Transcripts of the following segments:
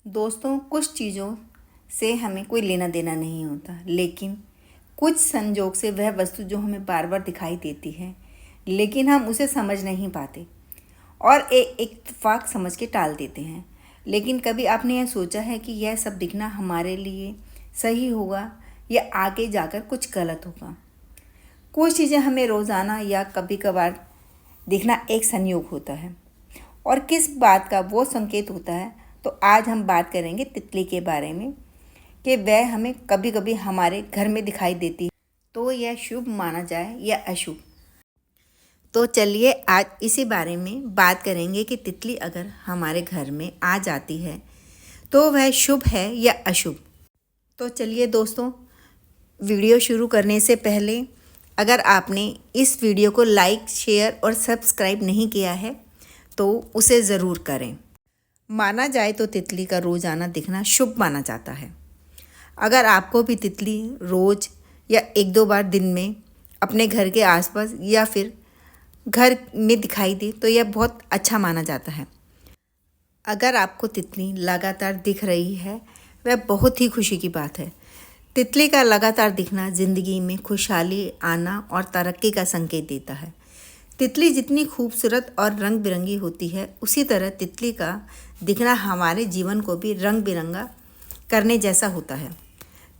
दोस्तों, कुछ चीज़ों से हमें कोई लेना देना नहीं होता, लेकिन कुछ संजोग से वह वस्तु जो हमें बार बार दिखाई देती है, लेकिन हम उसे समझ नहीं पाते और एक इत्तेफाक समझ के टाल देते हैं। लेकिन कभी आपने यह सोचा है कि यह सब दिखना हमारे लिए सही होगा या आगे जाकर कुछ गलत होगा? कुछ चीज़ें हमें रोज़ाना या कभी कभार दिखना एक संयोग होता है, और किस बात का वो संकेत होता है। तो आज हम बात करेंगे तितली के बारे में कि वह हमें कभी कभी हमारे घर में दिखाई देती है, तो यह शुभ माना जाए या अशुभ। तो चलिए आज इसी बारे में बात करेंगे कि तितली अगर हमारे घर में आ जाती है तो वह शुभ है या अशुभ। तो चलिए दोस्तों, वीडियो शुरू करने से पहले अगर आपने इस वीडियो को लाइक, शेयर और सब्सक्राइब नहीं किया है तो उसे ज़रूर करें। माना जाए तो तितली का रोज़ाना दिखना शुभ माना जाता है। अगर आपको भी तितली रोज़ या एक दो बार दिन में अपने घर के आसपास या फिर घर में दिखाई दे तो यह बहुत अच्छा माना जाता है। अगर आपको तितली लगातार दिख रही है, वह बहुत ही खुशी की बात है। तितली का लगातार दिखना ज़िंदगी में खुशहाली आना और तरक्की का संकेत देता है। तितली जितनी खूबसूरत और रंग बिरंगी होती है, उसी तरह तितली का दिखना हमारे जीवन को भी रंग बिरंगा करने जैसा होता है।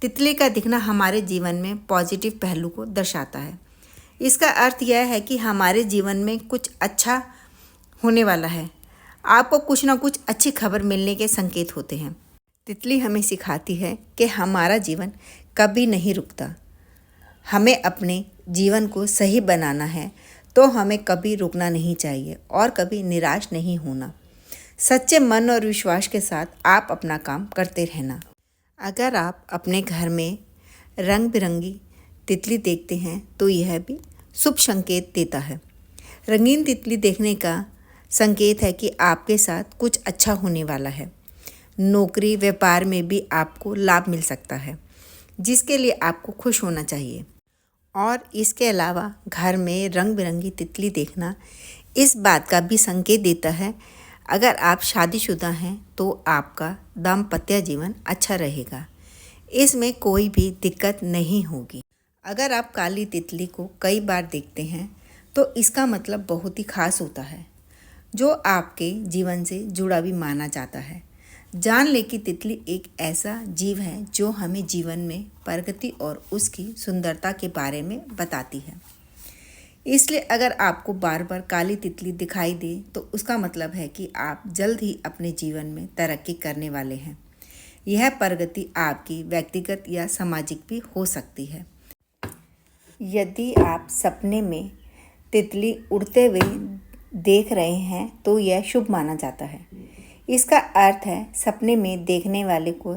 तितली का दिखना हमारे जीवन में पॉजिटिव पहलू को दर्शाता है। इसका अर्थ यह है कि हमारे जीवन में कुछ अच्छा होने वाला है। आपको कुछ ना कुछ अच्छी खबर मिलने के संकेत होते हैं। तितली हमें सिखाती है कि हमारा जीवन कभी नहीं रुकता। हमें अपने जीवन को सही बनाना है तो हमें कभी रुकना नहीं चाहिए और कभी निराश नहीं होना। सच्चे मन और विश्वास के साथ आप अपना काम करते रहना। अगर आप अपने घर में रंग बिरंगी तितली देखते हैं तो यह भी शुभ संकेत देता है। रंगीन तितली देखने का संकेत है कि आपके साथ कुछ अच्छा होने वाला है। नौकरी व्यापार में भी आपको लाभ मिल सकता है, जिसके लिए आपको खुश होना चाहिए। और इसके अलावा घर में रंग बिरंगी तितली देखना इस बात का भी संकेत देता है, अगर आप शादीशुदा हैं तो आपका दाम्पत्य जीवन अच्छा रहेगा। इसमें कोई भी दिक्कत नहीं होगी। अगर आप काली तितली को कई बार देखते हैं तो इसका मतलब बहुत ही खास होता है, जो आपके जीवन से जुड़ा भी माना जाता है। जान ले कि तितली एक ऐसा जीव है जो हमें जीवन में प्रगति और उसकी सुंदरता के बारे में बताती है। इसलिए अगर आपको बार बार काली तितली दिखाई दे तो उसका मतलब है कि आप जल्द ही अपने जीवन में तरक्की करने वाले हैं। यह प्रगति आपकी व्यक्तिगत या सामाजिक भी हो सकती है। यदि आप सपने में तितली उड़ते हुए देख रहे हैं तो यह शुभ माना जाता है। इसका अर्थ है सपने में देखने वाले को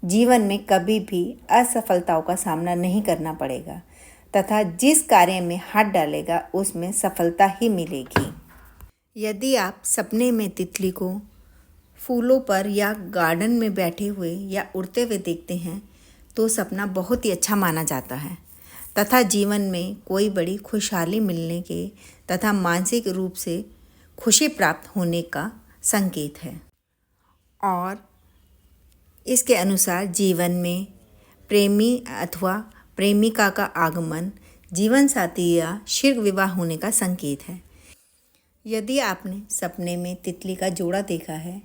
जीवन में कभी भी असफलताओं का सामना नहीं करना पड़ेगा तथा जिस कार्य में हाथ डालेगा उसमें सफलता ही मिलेगी। यदि आप सपने में तितली को फूलों पर या गार्डन में बैठे हुए या उड़ते हुए देखते हैं तो सपना बहुत ही अच्छा माना जाता है तथा जीवन में कोई बड़ी खुशहाली मिलने के तथा मानसिक रूप से खुशी प्राप्त होने का संकेत है। और इसके अनुसार जीवन में प्रेमी अथवा प्रेमिका का आगमन, जीवन साथी या शीघ्र विवाह होने का संकेत है। यदि आपने सपने में तितली का जोड़ा देखा है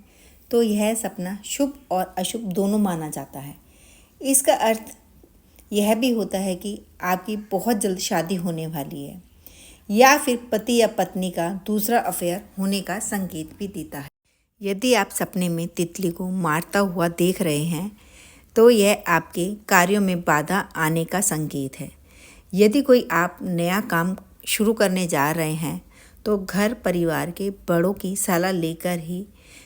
तो यह सपना शुभ और अशुभ दोनों माना जाता है। इसका अर्थ यह भी होता है कि आपकी बहुत जल्द शादी होने वाली है या फिर पति या पत्नी का दूसरा अफेयर होने का संकेत भी देता है। यदि आप सपने में तितली को मारता हुआ देख रहे हैं तो यह आपके कार्यों में बाधा आने का संकेत है। यदि कोई आप नया काम शुरू करने जा रहे हैं तो घर परिवार के बड़ों की सलाह लेकर ही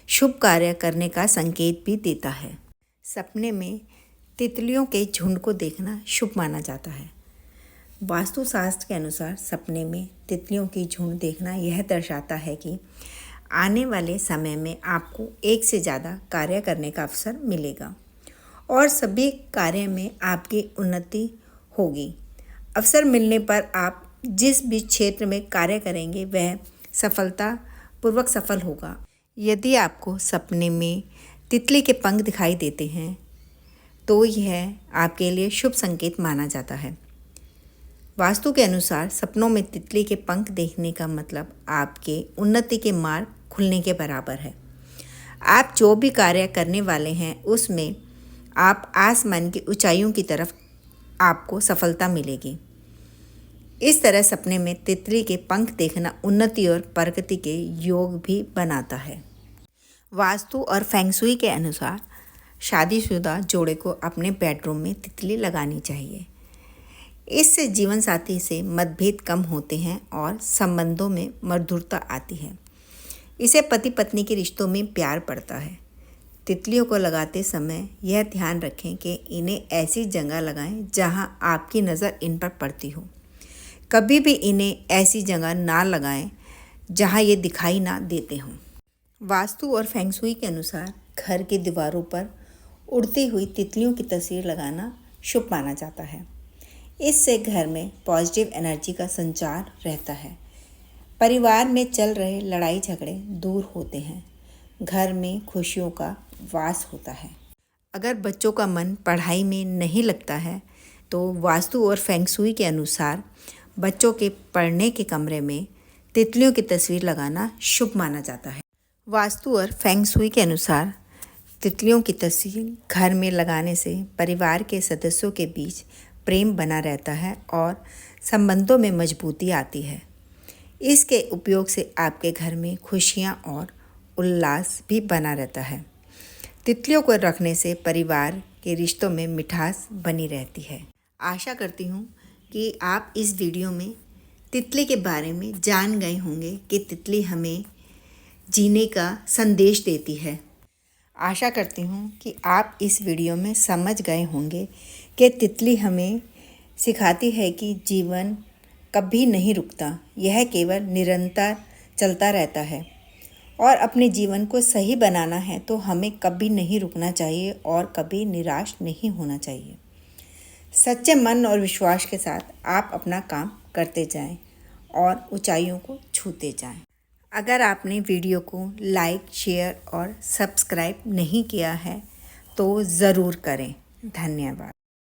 शुभ कार्य करने का संकेत भी देता है। सपने में तितलियों के झुंड को देखना शुभ माना जाता है। वास्तुशास्त्र के अनुसार सपने में तितलियों की झुंड देखना यह दर्शाता है कि आने वाले समय में आपको एक से ज़्यादा कार्य करने का अवसर मिलेगा और सभी कार्य में आपकी उन्नति होगी। अवसर मिलने पर आप जिस भी क्षेत्र में कार्य करेंगे वह सफलतापूर्वक सफल होगा। यदि आपको सपने में तितली के पंख दिखाई देते हैं तो यह आपके लिए शुभ संकेत माना जाता है। वास्तु के अनुसार सपनों में तितली के पंख देखने का मतलब आपके उन्नति के मार्ग खुलने के बराबर है। आप जो भी कार्य करने वाले हैं उसमें आप आसमान की ऊंचाइयों की तरफ आपको सफलता मिलेगी। इस तरह सपने में तितली के पंख देखना उन्नति और प्रगति के योग भी बनाता है। वास्तु और फेंगशुई के अनुसार शादीशुदा जोड़े को अपने बेडरूम में तितली लगानी चाहिए। इससे जीवन साथी से मतभेद कम होते हैं और संबंधों में मधुरता आती है। इसे पति पत्नी के रिश्तों में प्यार बढ़ता है। तितलियों को लगाते समय यह ध्यान रखें कि इन्हें ऐसी जगह लगाएं जहां आपकी नज़र इन पर पड़ती हो। कभी भी इन्हें ऐसी जगह ना लगाएं जहां ये दिखाई ना देते हों। वास्तु और फेंगशुई के अनुसार घर की दीवारों पर उड़ती हुई तितलियों की तस्वीर लगाना शुभ माना जाता है। इससे घर में पॉजिटिव एनर्जी का संचार रहता है। परिवार में चल रहे लड़ाई झगड़े दूर होते हैं। घर में खुशियों का वास होता है। अगर बच्चों का मन पढ़ाई में नहीं लगता है तो वास्तु और फेंगशुई के अनुसार बच्चों के पढ़ने के कमरे में तितलियों की तस्वीर लगाना शुभ माना जाता है। वास्तु और फेंगशुई के अनुसार तितलियों की तस्वीर घर में लगाने से परिवार के सदस्यों के बीच प्रेम बना रहता है और संबंधों में मजबूती आती है। इसके उपयोग से आपके घर में खुशियाँ और उल्लास भी बना रहता है। तितलियों को रखने से परिवार के रिश्तों में मिठास बनी रहती है। आशा करती हूँ कि आप इस वीडियो में तितली के बारे में जान गए होंगे कि तितली हमें जीने का संदेश देती है। आशा करती हूँ कि आप इस वीडियो में समझ गए होंगे कि तितली हमें सिखाती है कि जीवन कभी नहीं रुकता, यह केवल निरंतर चलता रहता है और अपने जीवन को सही बनाना है तो हमें कभी नहीं रुकना चाहिए और कभी निराश नहीं होना चाहिए। सच्चे मन और विश्वास के साथ आप अपना काम करते जाएं और ऊंचाइयों को छूते जाएं। अगर आपने वीडियो को लाइक, शेयर और सब्सक्राइब नहीं किया है तो ज़रूर करें। धन्यवाद।